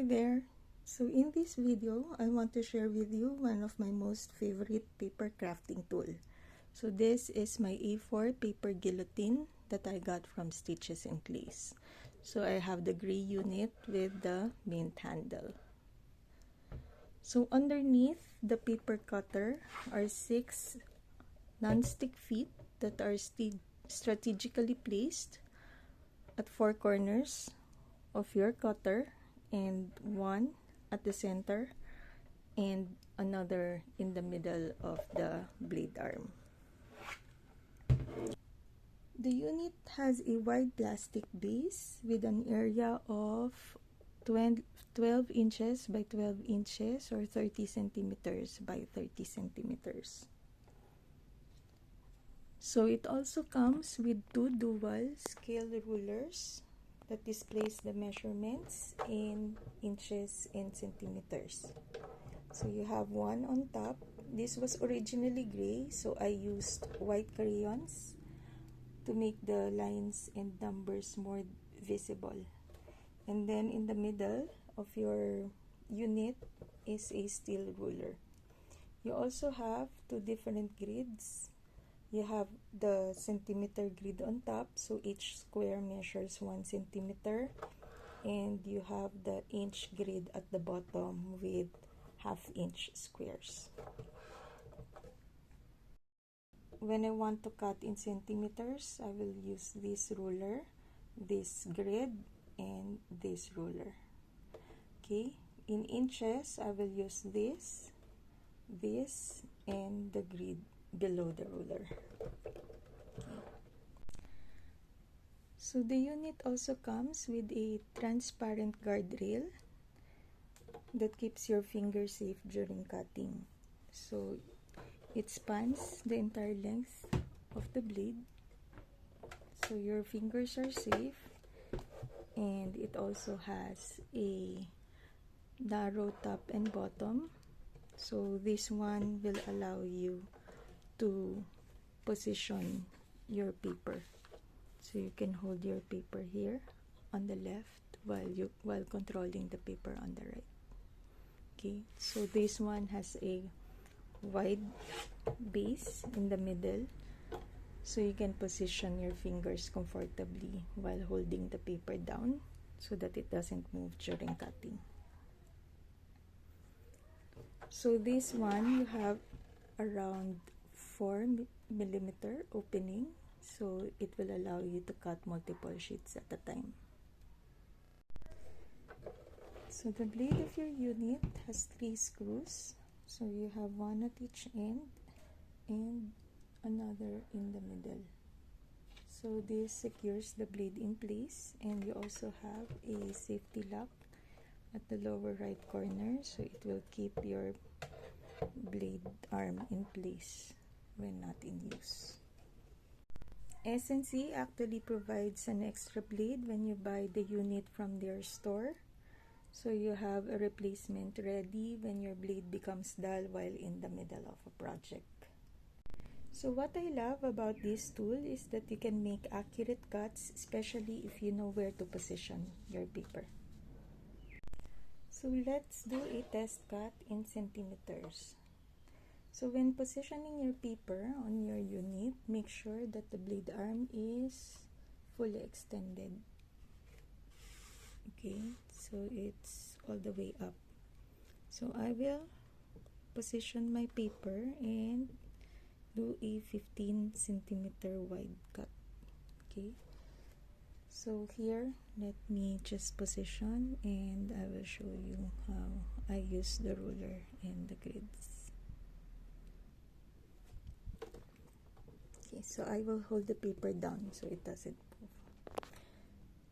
there. So in this video, I want to share with you one of my most favorite paper crafting tool. So this is my A4 Paper Guillotine that I got from Stitches and Clays. So I have the gray unit with the mint handle. So underneath the paper cutter are 6 non-stick feet that are strategically placed at 4 corners of your cutter, and one at the center and another in the middle of the blade arm. The unit has a wide plastic base with an area of 12 inches by 12 inches or 30 centimeters by 30 centimeters. So it also comes with 2 dual scale rulers that displays the measurements in inches and centimeters. So you have one on top. This was originally gray, so I used white crayons to make the lines and numbers more visible. And then in the middle of your unit is a steel ruler. You also have 2 different grids. You have the centimeter grid on top, so each square measures 1 centimeter, and you have the inch grid at the bottom with half-inch squares. When I want to cut in centimeters, I will use this ruler, this grid, and this ruler. Okay, in inches, I will use this, and the grid below the ruler. Okay. So the unit also comes with a transparent guardrail that keeps your fingers safe during cutting. So it spans the entire length of the blade, so your fingers are safe, and it also has a narrow top and bottom, so this one will allow you to position your paper. So you can hold your paper here on the left while controlling the paper on the right. Okay, so this one has a wide base in the middle, so you can position your fingers comfortably while holding the paper down so that it doesn't move during cutting. So this one, you have around 4 millimeter opening, so it will allow you to cut multiple sheets at a time. So the blade of your unit has 3 screws, so you have one at each end and another in the middle. So this secures the blade in place, and you also have a safety lock at the lower right corner, so it will keep your blade arm in place when not in use. S&C actually provides an extra blade when you buy the unit from their store, so you have a replacement ready when your blade becomes dull while in the middle of a project. So what I love about this tool is that you can make accurate cuts, especially if you know where to position your paper. So let's do a test cut in centimeters. So when positioning your paper on your unit, make sure that the blade arm is fully extended. Okay, so it's all the way up. So I will position my paper and do a 15 centimeter wide cut. Okay, so here let me just position, and I will show you how I use the ruler and the grids. Okay, so I will hold the paper down so it doesn't move.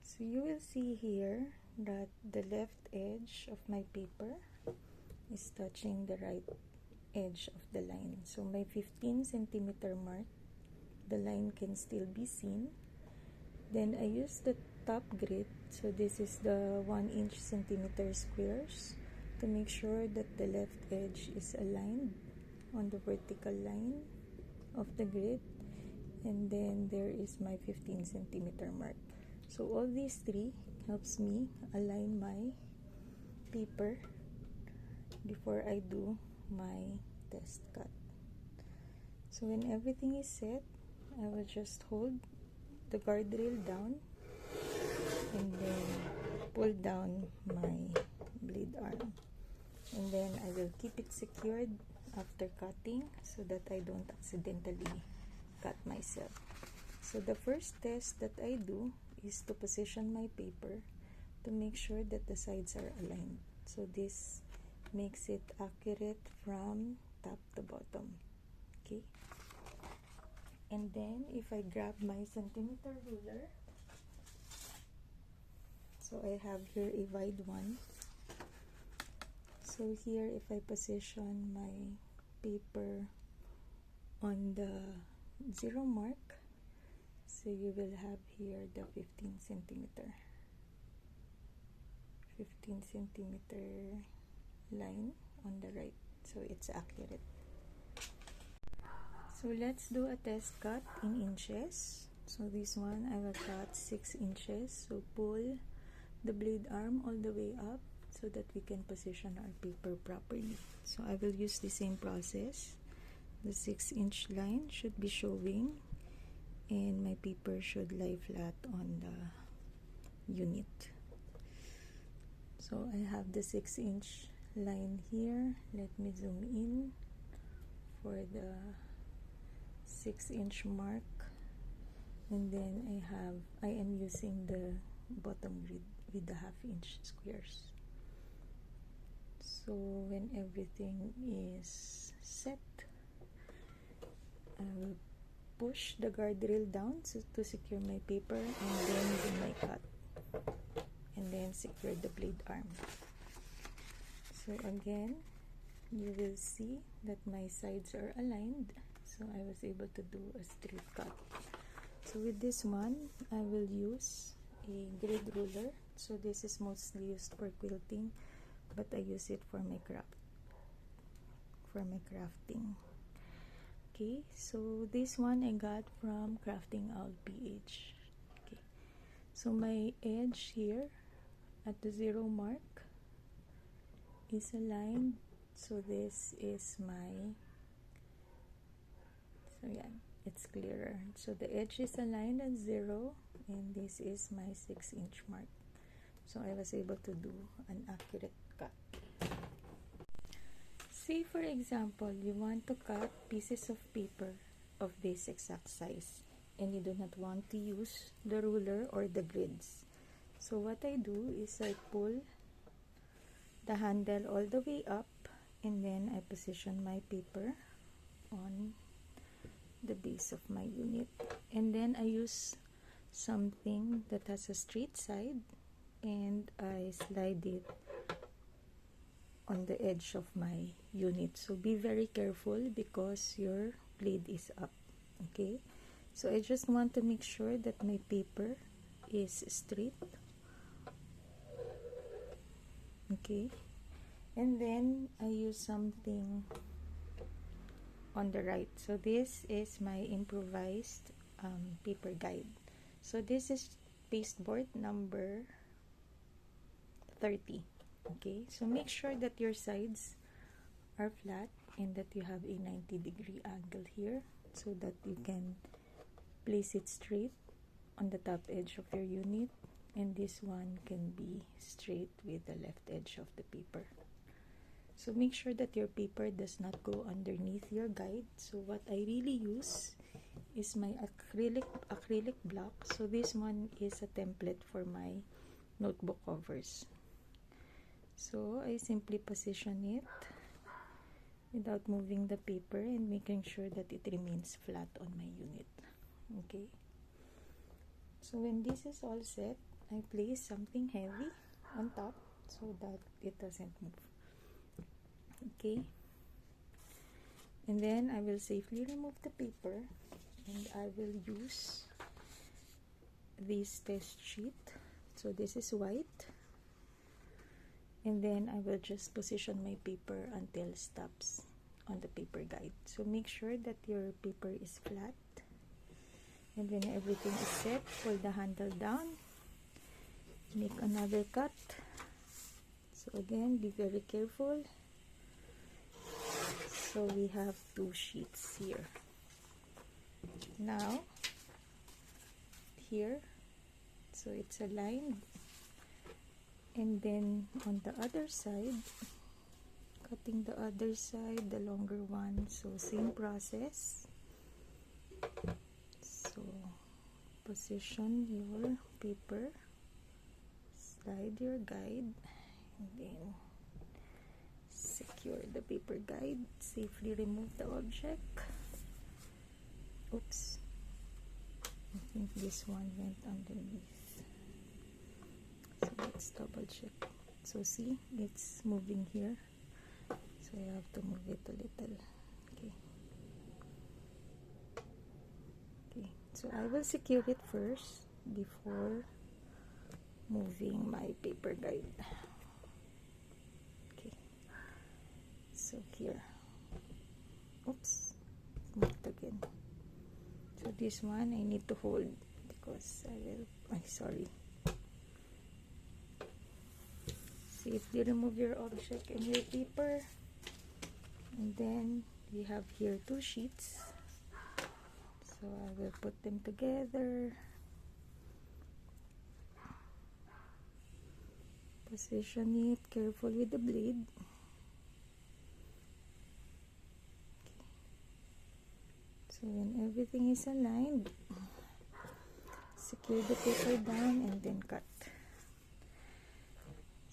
So you will see here that the left edge of my paper is touching the right edge of the line. So my 15 centimeter mark, the line can still be seen. Then I use the top grid, so this is the 1 inch centimeter squares, to make sure that the left edge is aligned on the vertical line of the grid. And then there is my 15 centimeter mark. So all these 3 helps me align my paper before I do my test cut. So when everything is set, I will just hold the guardrail down and then pull down my blade arm, and then I will keep it secured after cutting so that I don't accidentally cut myself. So the first test that I do is to position my paper to make sure that the sides are aligned. So this makes it accurate from top to bottom. Okay, and then if I grab my centimeter ruler, so I have here a wide one. So here, if I position my paper on the 0 mark, so you will have here the 15 centimeter line on the right, so it's accurate. So let's do a test cut in inches. So this one I will cut 6 inches. So pull the blade arm all the way up so that we can position our paper properly. So I will use the same process. The 6-inch line should be showing and my paper should lie flat on the unit. So I have the 6-inch line here. Let me zoom in for the 6-inch mark, and then I am using the bottom grid with the 1/2-inch squares. So when everything is set, I will push the guardrail down to secure my paper, and then do my cut, and then secure the blade arm. So again, you will see that my sides are aligned, so I was able to do a straight cut. So with this one, I will use a grid ruler. So this is mostly used for quilting, but I use it for my crafting. Okay, so this one I got from Crafting Owl PH. Okay, so my edge here at the 0 mark is aligned. So this is my, so yeah, it's clearer. So the edge is aligned at 0, and this is my 6-inch mark. So I was able to do an accurate cut. Say for example, you want to cut pieces of paper of this exact size, and you do not want to use the ruler or the grids. So what I do is I pull the handle all the way up, and then I position my paper on the base of my unit, and then I use something that has a straight side, and I slide it on the edge of my unit. So be very careful because your blade is up. Okay, so I just want to make sure that my paper is straight. Okay, and then I use something on the right. So this is my improvised paper guide. So this is pasteboard number 30. Okay, so make sure that your sides are flat and that you have a 90-degree angle here so that you can place it straight on the top edge of your unit, and this one can be straight with the left edge of the paper. So make sure that your paper does not go underneath your guide. So what I really use is my acrylic block. So this one is a template for my notebook covers. So I simply position it without moving the paper and making sure that it remains flat on my unit. Okay, so when this is all set, I place something heavy on top so that it doesn't move. Okay, and then I will safely remove the paper, and I will use this test sheet. So this is white, and then I will just position my paper until it stops on the paper guide. So make sure that your paper is flat, and when everything is set, pull the handle down, make another cut. So again, again, be very careful. So we have 2 sheets here. Now here, so it's aligned, and then on the other side, cutting the other side, the longer one. So same process. So position your paper, slide your guide, and then secure the paper guide. Safely remove the object. Oops, I think this one went underneath, so let's double check. So see, it's moving here, so I have to move it a little. Okay, so I will secure it first before moving my paper guide. Okay, so here, oops, moved again. So this one I need to hold because sorry. Safely remove your object and your paper, and then we have here 2 sheets. So I will put them together. Position it careful with the blade. So when everything is aligned, secure the paper down and then cut.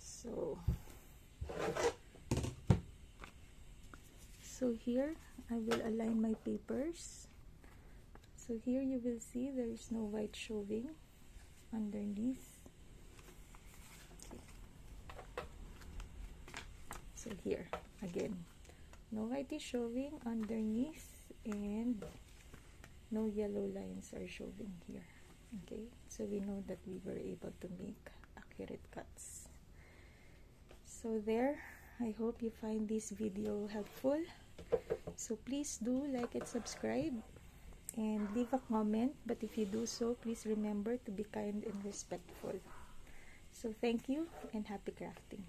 So here I will align my papers. So here you will see there is no white showing underneath. Okay. So here again, no white is showing underneath, and no yellow lines are showing here. Okay, so we know that we were able to make accurate cuts. So there, I hope you find this video helpful. So please do like and subscribe and leave a comment, but if you do so, please remember to be kind and respectful. So thank you and happy crafting.